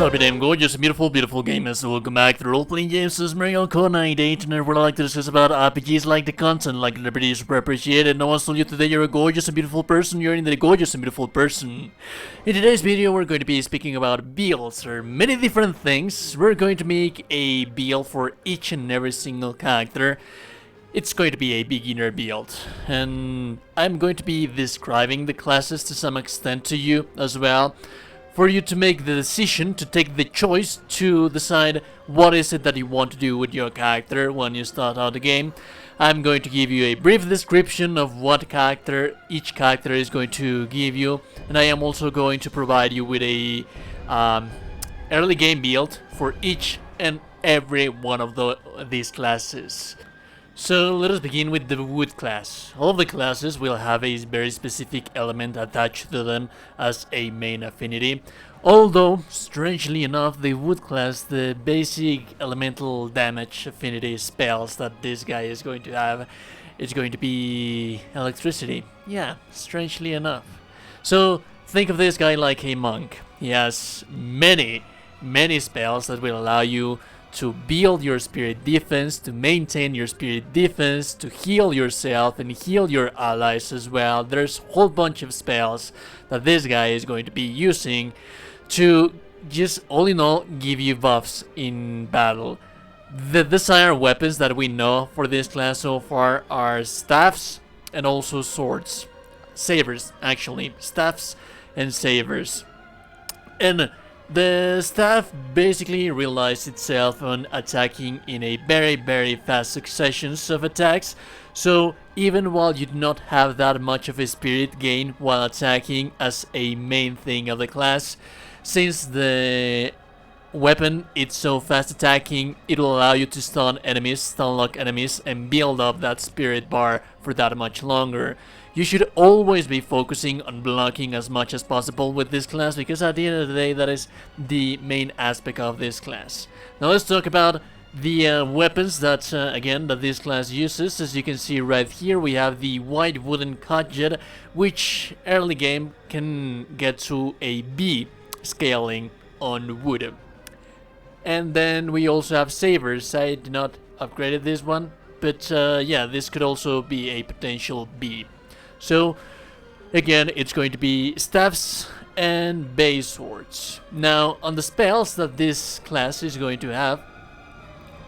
RPJames, gorgeous, beautiful, beautiful gamers. Welcome back to Role-Playing James' Mario Kart 98, and where I like to discuss about RPGs, like the content, like the pretty super appreciated. No one's told you today you're a gorgeous and beautiful person, you're indeed a gorgeous and beautiful person. In today's video, we're going to be speaking about builds, or many different things. We're going to make a build for each and every single character. It's going to be a beginner build, and I'm going to be describing the classes to some extent to you as well, for you to make the decision, to take the choice to decide what is it that you want to do with your character when you start out the game. I'm going to give you a brief description of what character each character is going to give you, and I am also going to provide you with a early game build for each and every one of these classes. So let us begin with the wood class. All of the classes will have a very specific element attached to them as a main affinity. Although, strangely enough, the wood class, the basic elemental damage affinity spells that this guy is going to have, is going to be electricity. Yeah, strangely enough. So think of this guy like a monk. He has many spells that will allow you to build your spirit defense, to maintain your spirit defense, to heal yourself and heal your allies as well. There's a whole bunch of spells that this guy is going to be using to just all in all give you buffs in battle. The desired weapons that we know for this class so far are staffs and also swords. Sabers, actually. Staffs and sabers. And the staff basically relies itself on attacking in a very fast successions of attacks, so even while you do not have that much of a spirit gain while attacking as a main thing of the class, since the weapon is so fast attacking, it will allow you to stun enemies, stun lock enemies, and build up that spirit bar for that much longer. You should always be focusing on blocking as much as possible with this class, because at the end of the day, that is the main aspect of this class. Now let's talk about the weapons that, again, that this class uses. As you can see right here, we have the white wooden cudgel, which early game can get to a B scaling on wood. And then we also have sabers. I did not upgrade this one, but yeah, this could also be a potential B. So, again, it's going to be staffs and base swords. Now, on the spells that this class is going to have,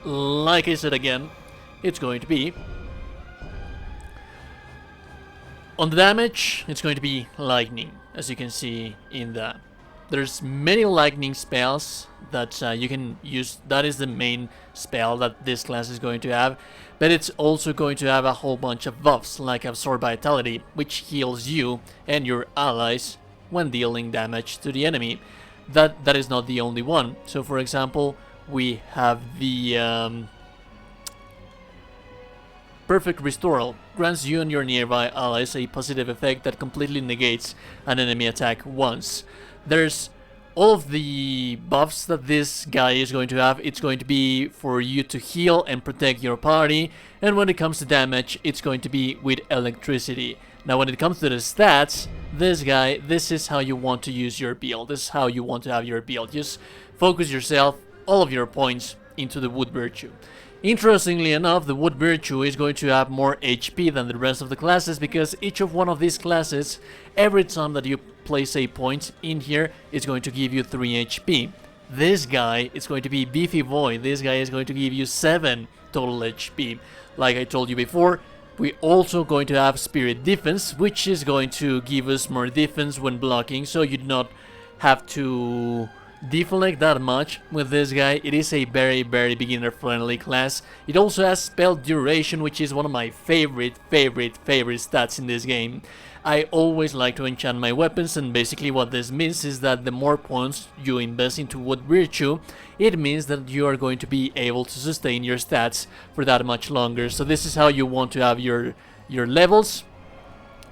like I said again, it's going to be... On the damage, it's going to be lightning, as you can see in that. There's many lightning spells that you can use. That is the main spell that this class is going to have. But it's also going to have a whole bunch of buffs, like Absorb Vitality, which heals you and your allies when dealing damage to the enemy. That is not the only one. So for example, we have the Perfect Restoral. Grants you and your nearby allies a positive effect that completely negates an enemy attack once. There's all of the buffs that this guy is going to have. It's going to be for you to heal and protect your party, and when it comes to damage, it's going to be with electricity. Now when it comes to the stats, this guy, this is how you want to use your build. This is how you want to have your build. Just focus yourself, all of your points, into the wood virtue. Interestingly enough, the wood virtue is going to have more HP than the rest of the classes, because each of one of these classes, every time that you place a point in here, it's going to give you 3 HP. This guy is going to be Beefy Boy. This guy is going to give you 7 total HP. Like I told you before, we're also going to have Spirit Defense, which is going to give us more defense when blocking, so you do not have to deflect that much with this guy. It is a very beginner friendly class. It also has spell duration, which is one of my favorite stats in this game. I always like to enchant my weapons, and basically what this means is that the more points you invest into wood virtue, it means that you are going to be able to sustain your stats for that much longer. So this is how you want to have your levels.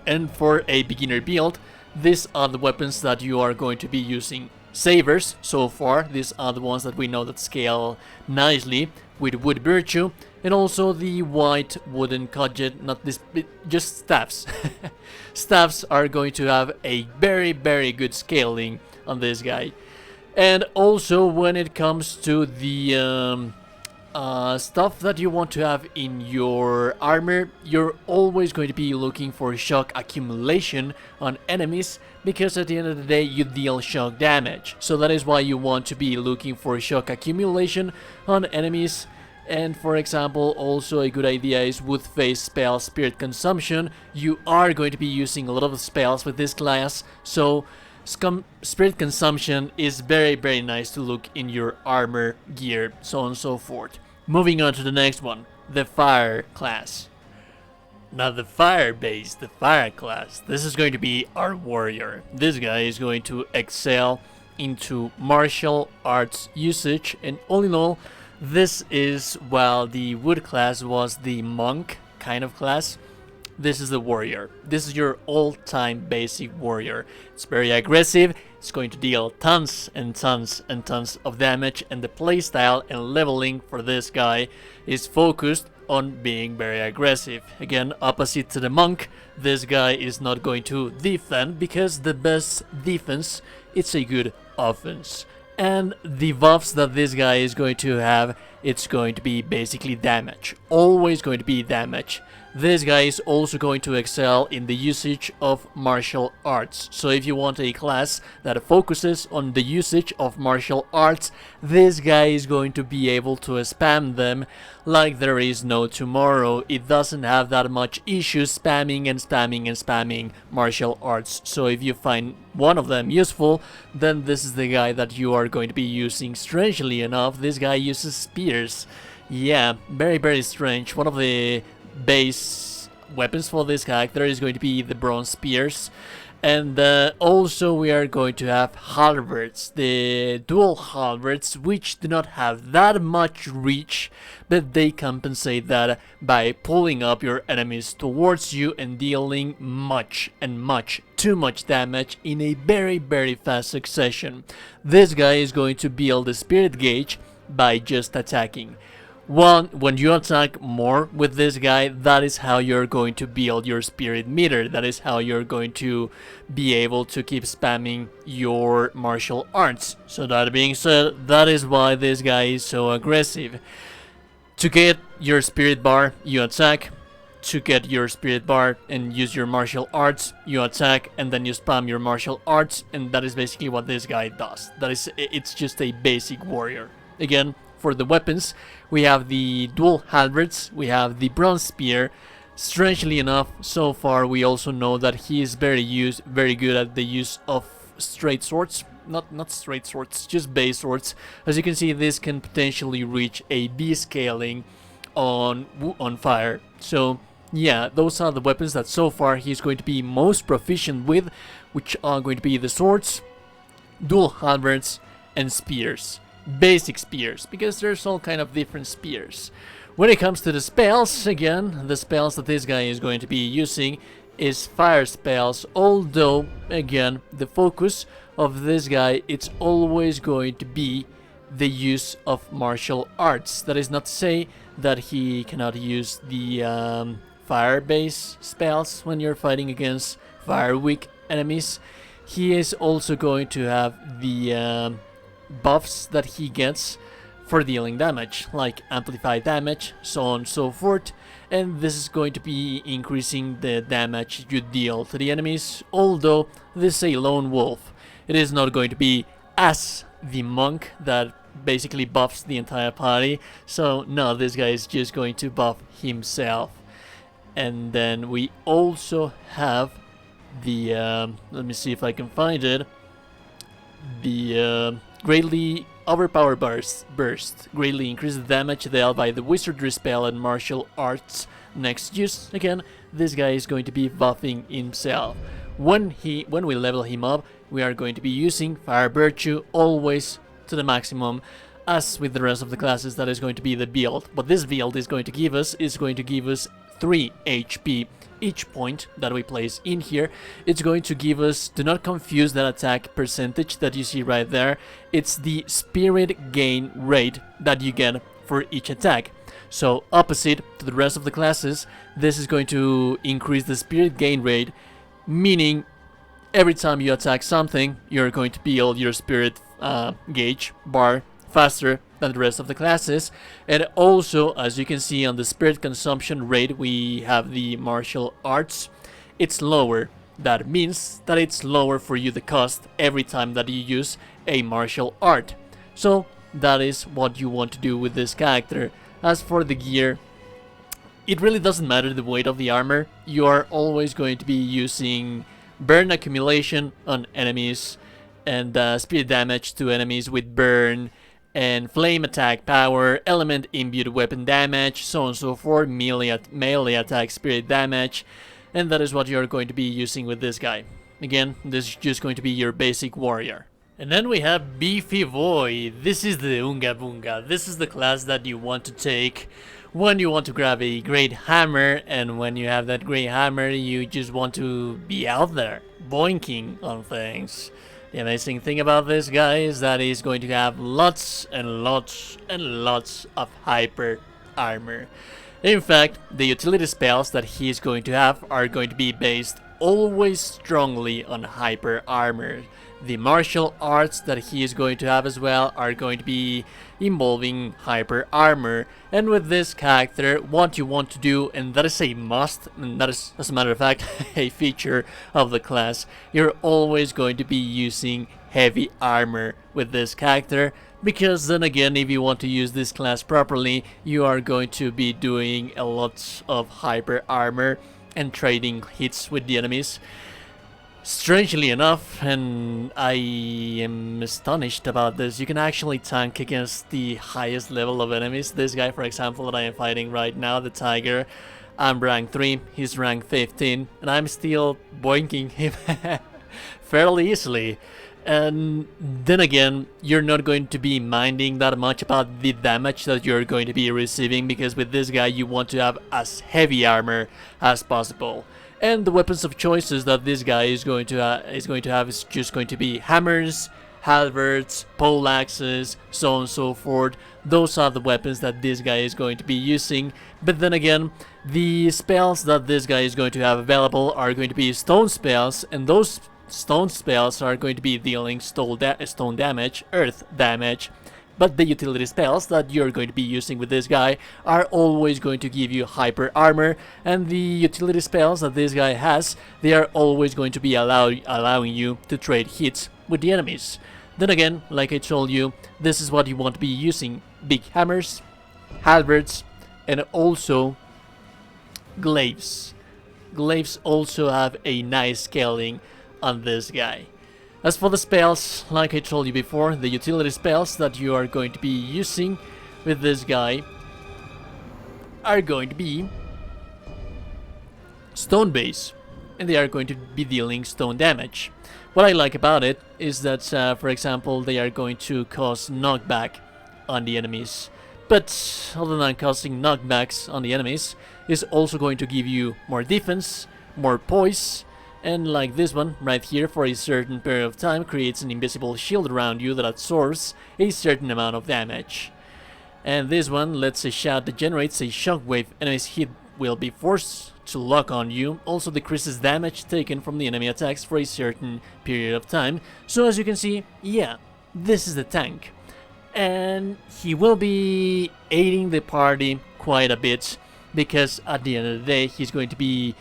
And for a beginner build, these are the weapons that you are going to be using. Sabers, so far, these are the ones that we know that scale nicely with wood virtue, and also the white wooden cudgel, not this, just staffs. Staffs are going to have a very good scaling on this guy. And also when it comes to the stuff that you want to have in your armor, you're always going to be looking for shock accumulation on enemies, because at the end of the day you deal shock damage. So that is why you want to be looking for shock accumulation on enemies. And for example, also a good idea is wood phase spell spirit consumption. You are going to be using a lot of spells with this class, so spirit consumption is very nice to look in your armor, gear, so on and so forth. Moving on to the next one, the fire class. Now the fire base, the fire class, this is going to be our warrior. This guy is going to excel into martial arts usage, and all in all, this is, while the wood class was the monk kind of class, this is the warrior. This is your all-time basic warrior. It's very aggressive, it's going to deal tons and tons and tons of damage, and the playstyle and leveling for this guy is focused on being very aggressive. Again, opposite to the monk, this guy is not going to defend, because the best defense, it's a good offense. And the buffs that this guy is going to have, it's going to be basically damage. Always going to be damage. This guy is also going to excel in the usage of martial arts. So if you want a class that focuses on the usage of martial arts, this guy is going to be able to spam them like there is no tomorrow. It doesn't have that much issues spamming and spamming and spamming martial arts. So if you find one of them useful, then this is the guy that you are going to be using. Strangely enough, this guy uses spears. Yeah, very strange. One of the base weapons for this character is going to be the bronze spears, and also we are going to have halberds, the dual halberds, which do not have that much reach, but they compensate that by pulling up your enemies towards you and dealing too much damage in a very fast succession. This guy is going to build the spirit gauge by just attacking. When you attack more with this guy, that is how you're going to build your spirit meter. That is how you're going to be able to keep spamming your martial arts. So that being said, that is why this guy is so aggressive. To get your spirit bar, you attack. To get your spirit bar and use your martial arts, you attack, and then you spam your martial arts, and that is basically what this guy does. It's just a basic warrior. Again, for the weapons, we have the dual halberds, we have the bronze spear. Strangely enough, so far we also know that he is very good at the use of straight swords. Not straight swords, just base swords. As you can see, this can potentially reach a B scaling on fire. So yeah, those are the weapons that so far he's going to be most proficient with, which are going to be the swords, dual halberds, and spears. Basic spears, because there's all kind of different spears. When it comes to the spells, again, the spells that this guy is going to be using is fire spells, although again the focus of this guy, it's always going to be the use of martial arts. That is not to say that he cannot use the fire base spells when you're fighting against fire weak enemies. He is also going to have the buffs that he gets for dealing damage, like amplified damage, so on and so forth, and this is going to be increasing the damage you deal to the enemies. Although this is a lone wolf, it is not going to be as the monk that basically buffs the entire party. So no, this guy is just going to buff himself. And then we also have the let me see if I can find it, the greatly overpower burst. Greatly increases the damage dealt by the wizardry spell and martial arts next use. Again, this guy is going to be buffing himself. When we level him up, we are going to be using fire virtue always to the maximum. As with the rest of the classes, that is going to be the build. What this build is going to give us 3 HP each point that we place in here. It's going to give us, do not confuse that attack percentage that you see right there, it's the spirit gain rate that you get for each attack. So opposite to the rest of the classes, this is going to increase the spirit gain rate, meaning every time you attack something, you're going to build your spirit gauge bar faster than the rest of the classes. And also, as you can see on the spirit consumption rate, we have the martial arts. It's lower. That means that it's lower for you the cost every time that you use a martial art. So that is what you want to do with this character. As for the gear, it really doesn't matter the weight of the armor. You are always going to be using burn accumulation on enemies and spirit damage to enemies with burn, and flame attack power, element imbued weapon damage, so on and so forth, melee attack spirit damage, and that is what you're going to be using with this guy. Again, this is just going to be your basic warrior. And then we have Beefy Boy. This is the Unga Bunga. This is the class that you want to take when you want to grab a great hammer, and when you have that great hammer, you just want to be out there, boinking on things. The amazing thing about this guy is that he's going to have lots and lots and lots of hyper armor. In fact, the utility spells that he's going to have are going to be based always strongly on hyper armor. The martial arts that he is going to have as well are going to be involving hyper armor. And with this character, what you want to do, and that is a must, and that is, as a matter of fact, a feature of the class, you're always going to be using heavy armor with this character, because then again, if you want to use this class properly, you are going to be doing a lot of hyper armor and trading hits with the enemies. Strangely enough, and I am astonished about this, you can actually tank against the highest level of enemies. This guy, for example, that I am fighting right now, the Tiger, I'm rank 3, he's rank 15, and I'm still boinking him fairly easily. And then again, you're not going to be minding that much about the damage that you're going to be receiving, because with this guy you want to have as heavy armor as possible. And the weapons of choices that this guy is going to have is just going to be hammers, halberds, pole axes, so on and so forth. Those are the weapons that this guy is going to be using. But then again, the spells that this guy is going to have available are going to be stone spells, and those stone spells are going to be dealing stone damage, earth damage. But the utility spells that you're going to be using with this guy are always going to give you hyper armor, and the utility spells that this guy has, they are always going to be allowing you to trade hits with the enemies. Then again, like I told you, this is what you want to be using: big hammers, halberds, and also glaives. Glaives also have a nice scaling on this guy. As for the spells, like I told you before, the utility spells that you are going to be using with this guy are going to be stone base, and they are going to be dealing stone damage. What I like about it is that, for example, they are going to cause knockback on the enemies. But other than causing knockbacks on the enemies, is also going to give you more defense, more poise, and like this one right here, for a certain period of time, creates an invisible shield around you that absorbs a certain amount of damage. And this one lets a shot that generates a shockwave. Enemy's hit will be forced to lock on you. Also decreases damage taken from the enemy attacks for a certain period of time. So as you can see, yeah, this is the tank. And he will be aiding the party quite a bit, because at the end of the day, he's going to be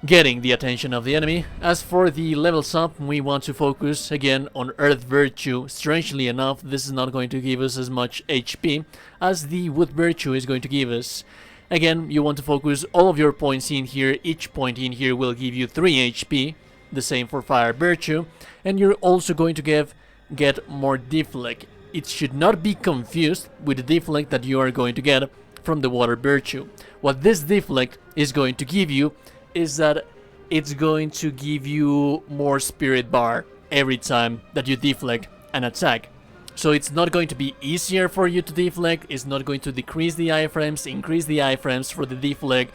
getting the attention of the enemy. As for the levels up, we want to focus again on Earth Virtue. Strangely enough, this is not going to give us as much HP as the Wood Virtue is going to give us. Again, you want to focus all of your points in here. Each point in here will give you 3 HP. The same for Fire Virtue. And you're also going to get more Deflect. It should not be confused with the Deflect that you are going to get from the Water Virtue. What this Deflect is going to give you is that it's going to give you more spirit bar every time that you deflect an attack. So it's not going to be easier for you to deflect, it's not going to decrease the iframes, increase the iframes for the deflect.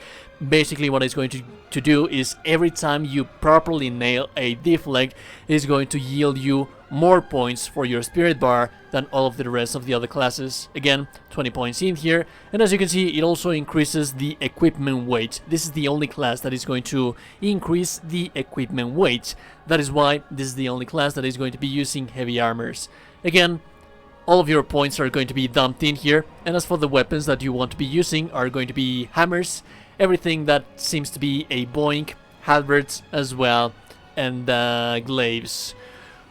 Basically what it's going to do is every time you properly nail a deflect, it's going to yield you more points for your spirit bar than all of the rest of the other classes. Again, 20 points in here, and as you can see, it also increases the equipment weight. This is the only class that is going to increase the equipment weight. That is why this is the only class that is going to be using heavy armors. Again, all of your points are going to be dumped in here, and as for the weapons that you want to be using are going to be hammers, everything that seems to be a boink, halberds as well, and glaives.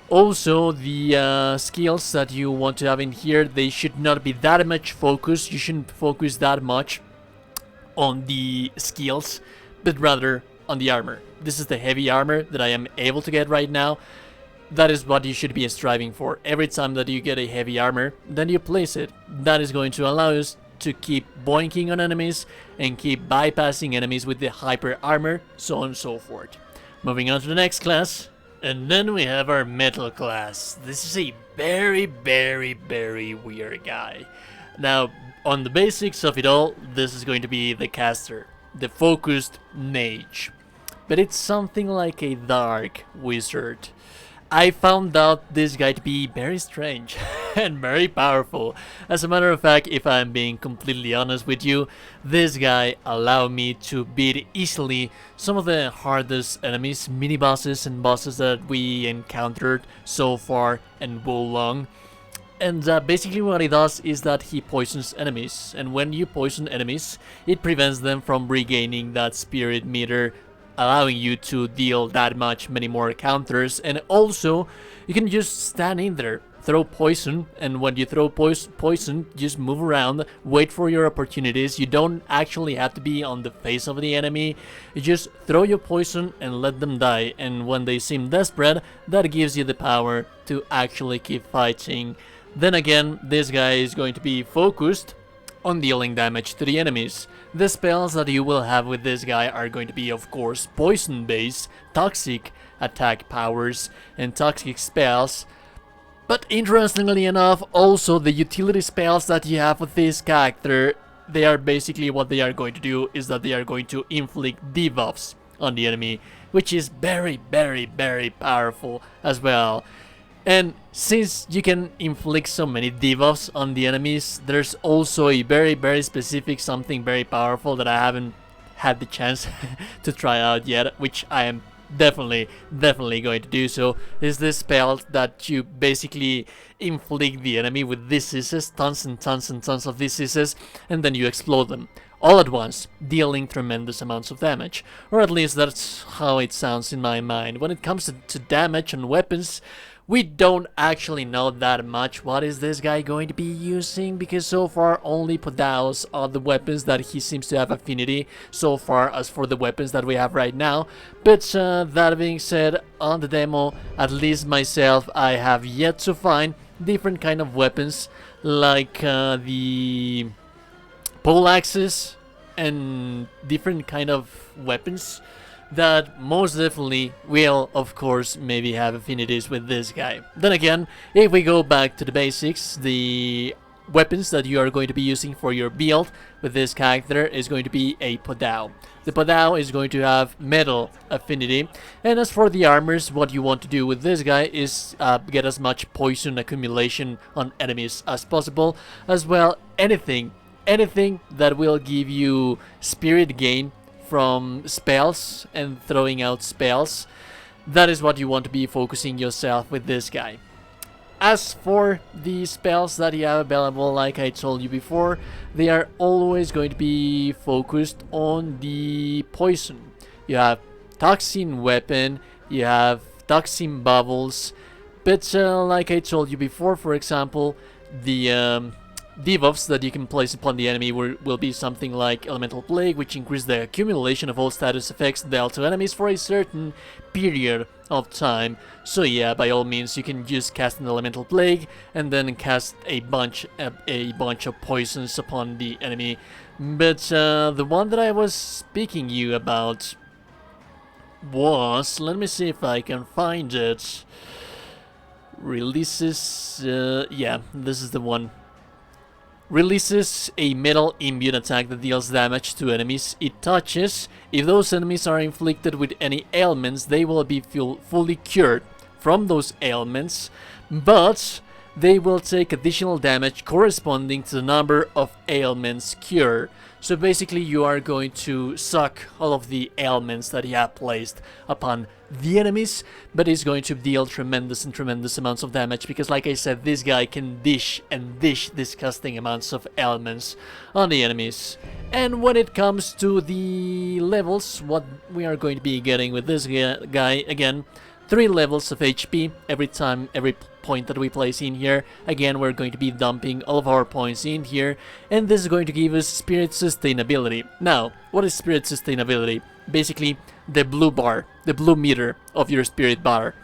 Also, the skills that you want to have in here, they should not be that much focused. You shouldn't focus that much on the skills, but rather on the armor. This is the heavy armor that I am able to get right now. That is what you should be striving for. Every time that you get a heavy armor, then you place it. That is going to allow us to keep boinking on enemies and keep bypassing enemies with the hyper armor, so on and so forth. Moving on to the next class. And then we have our metal class. This is a very weird guy. Now, on the basics of it all, this is going to be the caster, the focused mage. But it's something like a dark wizard. I found out this guy to be very strange and very powerful. As a matter of fact, if I'm being completely honest with you, this guy allowed me to beat easily some of the hardest enemies, mini-bosses and bosses that we encountered so far in Wo Long. And basically what he does is that he poisons enemies, and when you poison enemies, it prevents them from regaining that spirit meter, allowing you to deal that many more counters. And also you can just stand in there, throw poison, and when you throw poison, just move around, wait for your opportunities. You don't actually have to be on the face of the enemy. You just throw your poison and let them die, and when they seem desperate, that gives you the power to actually keep fighting. Then again, this guy is going to be focused on dealing damage to the enemies. The spells that you will have with this guy are going to be, of course, poison based, toxic attack powers, and toxic spells. But interestingly enough, also the utility spells that you have with this character, they are basically what they are going to do is that they are going to inflict debuffs on the enemy, which is very powerful as well. And since you can inflict so many debuffs on the enemies, there's also a very specific something very powerful that I haven't had the chance to try out yet, which I am definitely going to do so. Is this spell that you basically inflict the enemy with diseases, tons and tons of diseases, and then you explode them all at once, dealing tremendous amounts of damage. Or at least that's how it sounds in my mind. When it comes to damage and weapons, we don't actually know that much what is this guy going to be using, because so far only Podaos are the weapons that he seems to have affinity so far as for the weapons that we have right now. But that being said, on the demo, at least myself, I have yet to find different kind of weapons like the pole axes and different kind of weapons that most definitely will, of course, maybe have affinities with this guy. Then again, if we go back to the basics, the weapons that you are going to be using for your build with this character is going to be a Podao. The Podao is going to have metal affinity, and as for the armors, what you want to do with this guy is get as much poison accumulation on enemies as possible, as well anything that will give you spirit gain from spells and throwing out spells. That is what you want to be focusing yourself with this guy. As for the spells that you have available, like I told you before, they are always going to be focused on the poison. You have toxin weapon, you have toxin bubbles, but like I told you before, for example, the debuffs that you can place upon the enemy will be something like Elemental Plague, which increases the accumulation of all status effects dealt to enemies for a certain period of time. So yeah, by all means, you can just cast an Elemental Plague and then cast a bunch of poisons upon the enemy. But the one that I was speaking you about was, let me see if I can find it. Releases, yeah, this is the one. Releases a metal immune attack that deals damage to enemies it touches. If those enemies are inflicted with any ailments, they will be fully cured from those ailments, but they will take additional damage corresponding to the number of ailments cured. So basically you are going to suck all of the ailments that you have placed upon the enemies, but it's going to deal tremendous amounts of damage, because like I said, this guy can dish disgusting amounts of ailments on the enemies. And when it comes to the levels, what we are going to be getting with this guy, again, 3 levels of HP every point that we place in here. Again, we're going to be dumping all of our points in here, and this is going to give us spirit sustainability. Now, what is spirit sustainability? Basically, the blue bar, the blue meter of your spirit bar.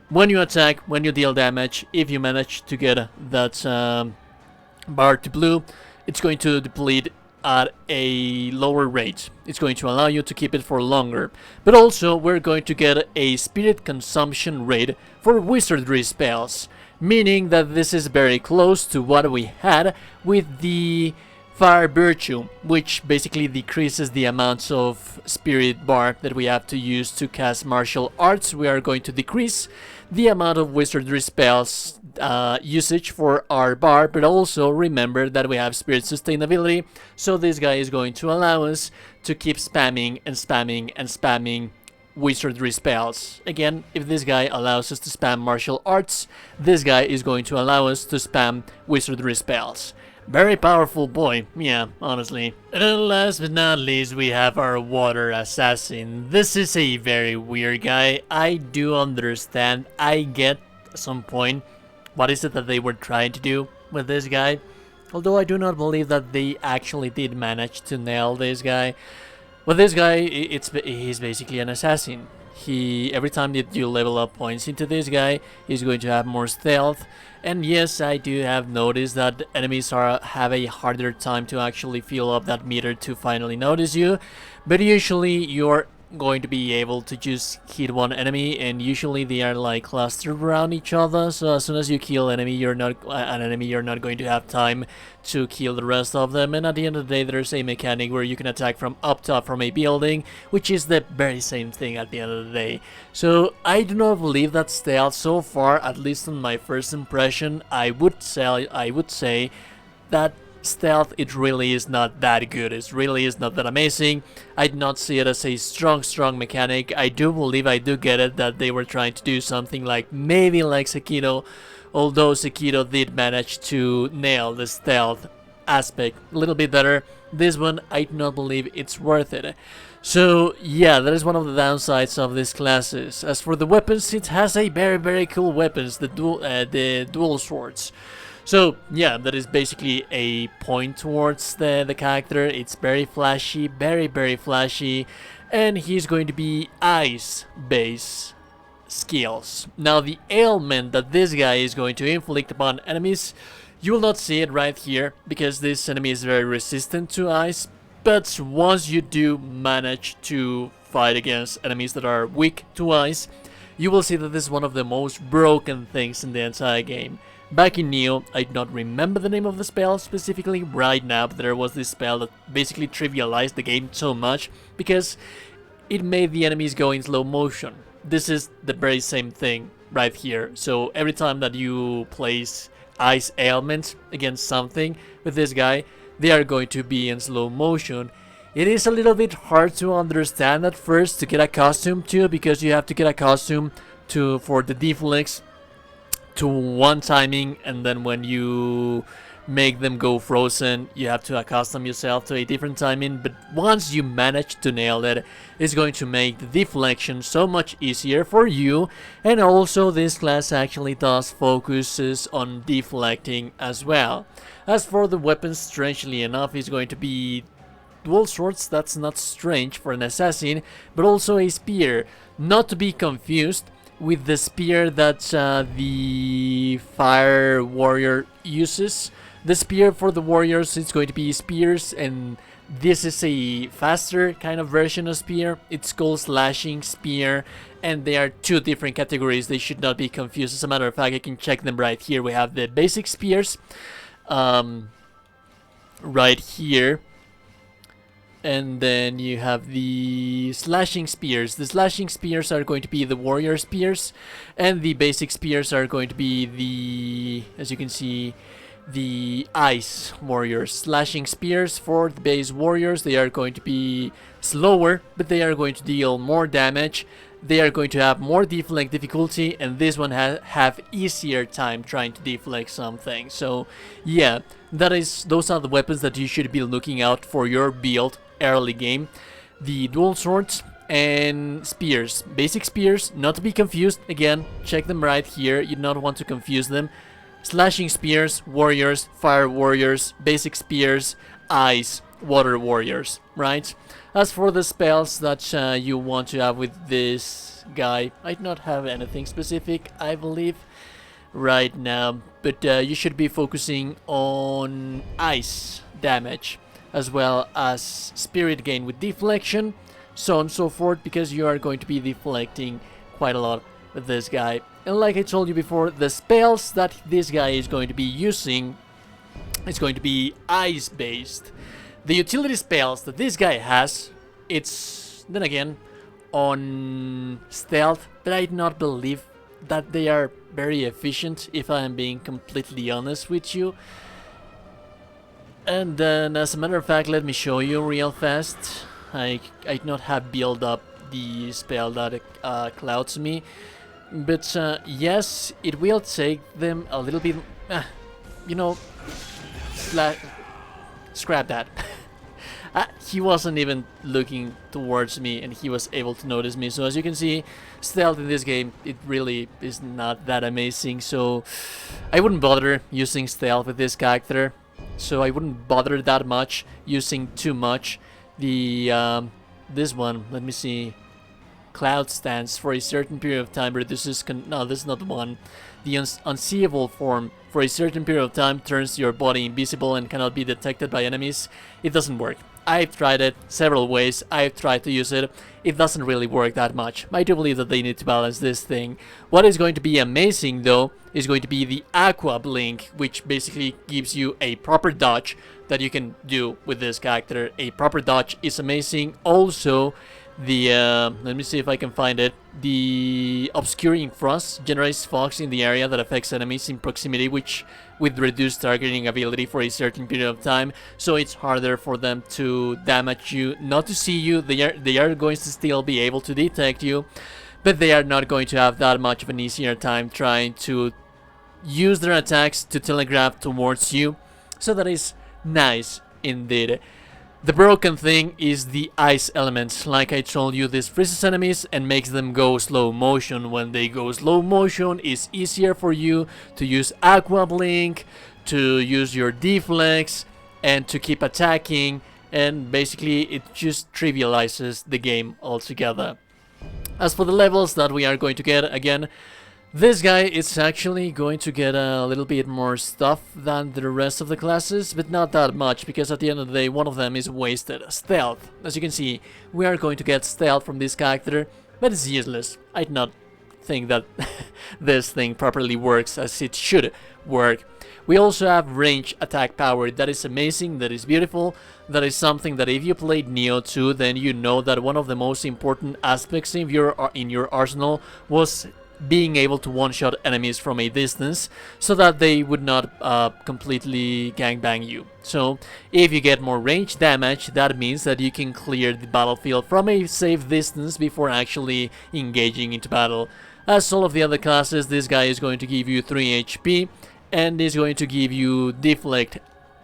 When you attack, when you deal damage, if you manage to get that bar to blue, it's going to deplete at a lower rate. It's going to allow you to keep it for longer. But also we're going to get a spirit consumption rate for wizardry spells, meaning that this is very close to what we had with the Fire Virtue, which basically decreases the amounts of spirit bar that we have to use to cast martial arts. We are going to decrease the amount of wizardry spells usage for our bar, but also remember that we have spirit sustainability, so this guy is going to allow us to keep spamming and spamming and spamming wizardry spells. Again, if this guy allows us to spam martial arts, this guy is going to allow us to spam wizardry spells. Very powerful boy, yeah, honestly. And last but not least, we have our water assassin. This is a very weird guy. I do understand, I get at some point what is it that they were trying to do with this guy, although I do not believe that they actually did manage to nail this guy. With this guy, he's basically an assassin. Every time that you level up points into this guy, he's going to have more stealth. And yes, I do have noticed that enemies have a harder time to actually fill up that meter to finally notice you. But usually you're going to be able to just hit one enemy, and usually they are like clustered around each other, so as soon as you kill an enemy, you're not going to have time to kill the rest of them. And at the end of the day, there's a mechanic where you can attack from up top from a building, which is the very same thing at the end of the day. So I do not believe that stealth so far, at least on my first impression. I would say that stealth, it really is not that good. It really is not that amazing. I do not see it as a strong mechanic. I do believe, I do get it, that they were trying to do something like maybe like Sekiro, although Sekiro did manage to nail the stealth aspect a little bit better. This one, I do not believe it's worth it. So yeah, that is one of the downsides of these classes. As for the weapons, it has a very cool weapons, the dual swords. So yeah, that is basically a point towards the character. It's very flashy, very flashy, and he's going to be ice-based skills. Now the ailment that this guy is going to inflict upon enemies, you will not see it right here, because this enemy is very resistant to ice, but once you do manage to fight against enemies that are weak to ice, you will see that this is one of the most broken things in the entire game. Back in Neo, I do not remember the name of the spell specifically right now, but there was this spell that basically trivialized the game so much because it made the enemies go in slow motion. This is the very same thing right here. So every time that you place ice ailments against something with this guy, they are going to be in slow motion. It is a little bit hard to understand at first, to get accustomed to, because you have to get accustomed to for the deflex to one timing, and then when you make them go frozen, you have to accustom yourself to a different timing. But once you manage to nail it, it's going to make the deflection so much easier for you. And also this class actually does focuses on deflecting as well. As for the weapons, strangely enough, is going to be dual swords. That's not strange for an assassin, but also a spear, not to be confused with the spear that the fire warrior uses. The spear for the warriors is going to be spears, and this is a faster kind of version of spear. It's called slashing spear, and they are two different categories. They should not be confused. As a matter of fact, I can check them right here. We have the basic spears right here. And then you have the slashing spears. The slashing spears are going to be the warrior spears, and the basic spears are going to be the, as you can see, the ice warriors. Slashing spears for the base warriors, they are going to be slower, but they are going to deal more damage. They are going to have more deflect difficulty, and this one have easier time trying to deflect something. So yeah, those are the weapons that you should be looking out for your build early game. The dual swords and spears. Basic spears, not to be confused. Again, check them right here. You do not want to confuse them. Slashing spears, warriors, fire warriors, basic spears, ice, water warriors, right? As for the spells that you want to have with this guy, I do not have anything specific, I believe, right now. But you should be focusing on ice damage, as well as spirit gain with deflection, so on and so forth, because you are going to be deflecting quite a lot with this guy. And like I told you before, the spells that this guy is going to be using is going to be ice based. The utility spells that this guy has, it's then again on stealth, but I do not believe that they are very efficient, if I am being completely honest with you. And then, as a matter of fact, let me show you real fast. I do not have built up the spell that clouds me, but yes, it will take them a little bit, you know, scrap that. He wasn't even looking towards me, and he was able to notice me. So as you can see, stealth in this game, it really is not that amazing. So I wouldn't bother using stealth with this character. So I wouldn't bother that much using too much. The this one, let me see. Cloud stance for a certain period of time reduces no, this is not the one. The unseeable form for a certain period of time turns your body invisible and cannot be detected by enemies. It doesn't work. I've tried it several ways. I've tried to use it. It doesn't really work that much. I do believe that they need to balance this thing. What is going to be amazing though is going to be the Aqua Blink, which basically gives you a proper dodge that you can do with this character. A proper dodge is amazing. Also, the let me see if I can find it. The Obscuring Frost generates fogs in the area that affects enemies in proximity, which with reduced targeting ability for a certain period of time, so it's harder for them to damage you, not to see you. They are going to still be able to detect you, but they are not going to have that much of an easier time trying to use their attacks to telegraph towards you. So that is nice indeed. The broken thing is the ice element. Like I told you, this freezes enemies and makes them go slow motion. When they go slow motion, it's easier for you to use Aqua Blink, to use your deflex, and to keep attacking. And basically, it just trivializes the game altogether. As for the levels that we are going to get, again, this guy is actually going to get a little bit more stuff than the rest of the classes, but not that much, because at the end of the day, one of them is wasted. Stealth. As you can see, we are going to get stealth from this character, but it's useless. I do not think that this thing properly works as it should work. We also have range attack power. That is amazing, that is beautiful. That is something that if you played Neo 2, then you know that one of the most important aspects in your arsenal was being able to one-shot enemies from a distance, so that they would not completely gangbang you. So if you get more range damage, that means that you can clear the battlefield from a safe distance before actually engaging into battle. As all of the other classes, this guy is going to give you 3 HP and is going to give you deflect.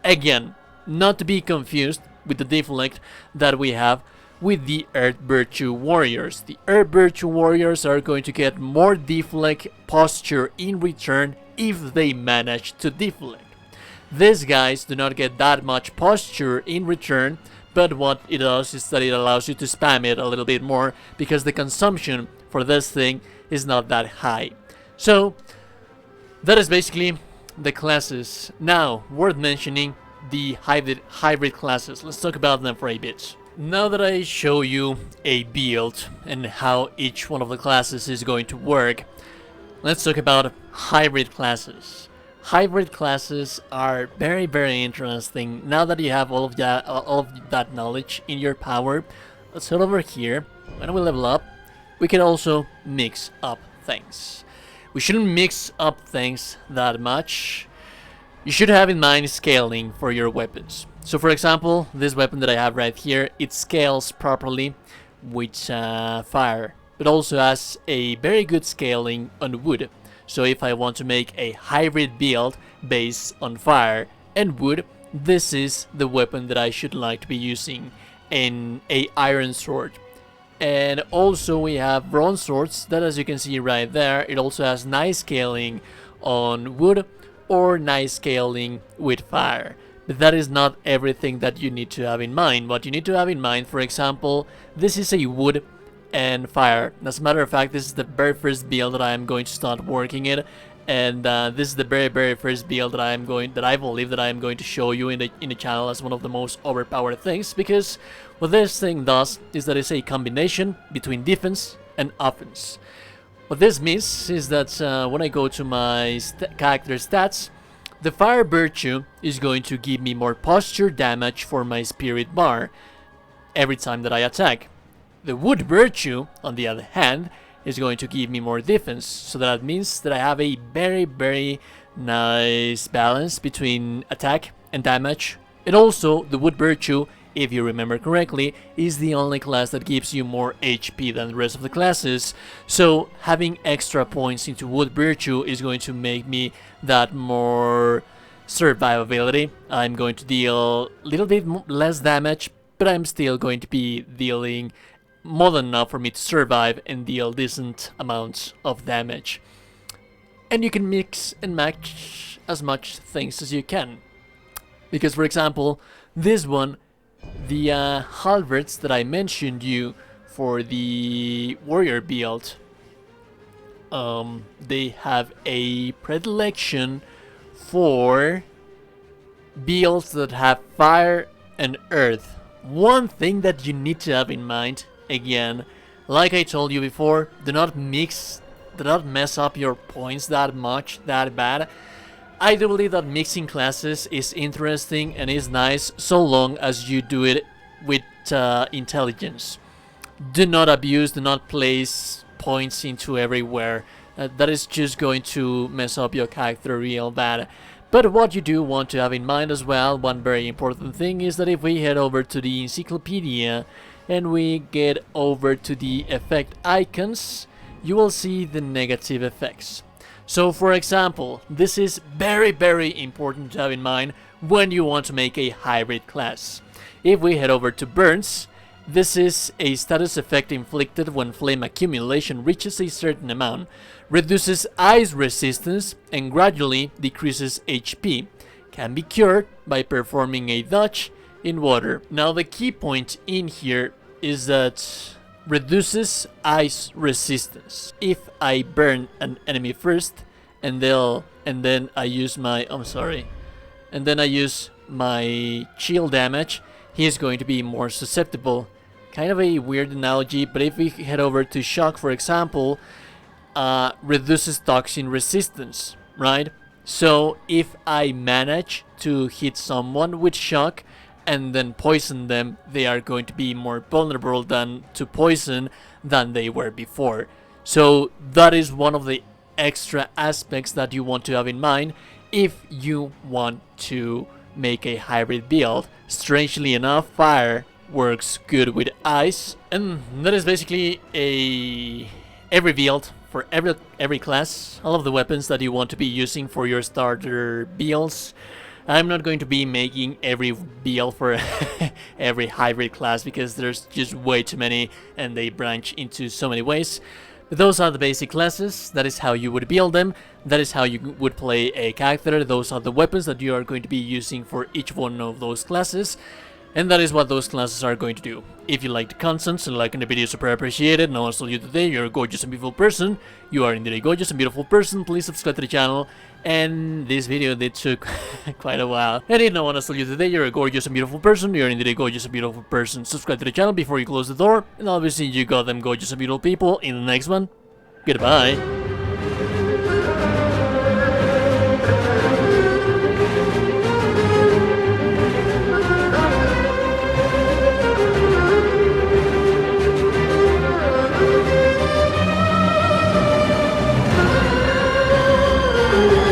Again, not to be confused with the deflect that we have with the Earth Virtue Warriors. The Earth Virtue Warriors are going to get more deflect posture in return if they manage to deflect. These guys do not get that much posture in return, but what it does is that it allows you to spam it a little bit more, because the consumption for this thing is not that high. So that is basically the classes. Now, worth mentioning, the hybrid classes. Let's talk about them for a bit. Now that I show you a build and how each one of the classes is going to work, let's talk about hybrid classes. hybrid classes are very, very interesting. Now that you have all of that knowledge in your power, let's head over here. When we level up, we can also mix up things. We shouldn't mix up things that much. You should have in mind scaling for your weapons. So for example, this weapon that I have right here, it scales properly with fire, but also has a very good scaling on wood. So if I want to make a hybrid build based on fire and wood, this is the weapon that I should like to be using in a iron sword. And also we have bronze swords that, as you can see right there, it also has nice scaling on wood or nice scaling with fire. But that is not everything that you need to have in mind. What you need to have in mind, for example, this is a wood and fire. As a matter of fact, this is the very first build that I am going to start working in, and this is the very first build that I believe that I am going to show you in the channel as one of the most overpowered things, because what this thing does is that it's a combination between defense and offense. What this means is that when I go to my character stats, the fire virtue is going to give me more posture damage for my spirit bar every time that I attack. The wood virtue, on the other hand, is going to give me more defense, so that means that I have a very nice balance between attack and damage. And also, the wood virtue, if you remember correctly, is the only class that gives you more HP than the rest of the classes, so having extra points into wood virtue is going to make me that more survivability. I'm going to deal a little bit less damage, but I'm still going to be dealing more than enough for me to survive and deal decent amounts of damage. And you can mix and match as much things as you can. Because for example, this one, the halberds that I mentioned you for the warrior build, they have a predilection for builds that have fire and earth. One thing that you need to have in mind, again, like I told you before, do not mess up your points that much, that bad. I do believe that mixing classes is interesting and is nice so long as you do it with intelligence. Do not abuse, do not place points into everywhere. That is just going to mess up your character real bad. But what you do want to have in mind as well, one very important thing, is that if we head over to the encyclopedia and we get over to the effect icons, you will see the negative effects. So for example, this is very important to have in mind when you want to make a hybrid class. If we head over to burns, this is a status effect inflicted when flame accumulation reaches a certain amount, reduces ice resistance and gradually decreases HP, can be cured by performing a dodge in water. Now the key point in here is that reduces ice resistance. If I burn an enemy first and then I use my chill damage, he is going to be more susceptible. Kind of a weird analogy, but if we head over to shock, for example, reduces toxin resistance, right? So if I manage to hit someone with shock and then poison them, they are going to be more vulnerable to poison than they were before. So that is one of the extra aspects that you want to have in mind if you want to make a hybrid build. Strangely enough, fire works good with ice, and that is basically every build for every class. All of the weapons that you want to be using for your starter builds. I'm not going to be making every build for every hybrid class because there's just way too many and they branch into so many ways. But those are the basic classes. That is how you would build them. That is how you would play a character. Those are the weapons that you are going to be using for each one of those classes. And that is what those classes are going to do. If you like the content, so liking the video is super appreciated. And I want to tell you today, you're a gorgeous and beautiful person. You are indeed a gorgeous and beautiful person. Please subscribe to the channel. And this video did took quite a while. And if I want to tell you today, you're a gorgeous and beautiful person. You're indeed a gorgeous and beautiful person. Subscribe to the channel before you close the door. And I'll be seeing you goddamn gorgeous and beautiful people in the next one. Goodbye.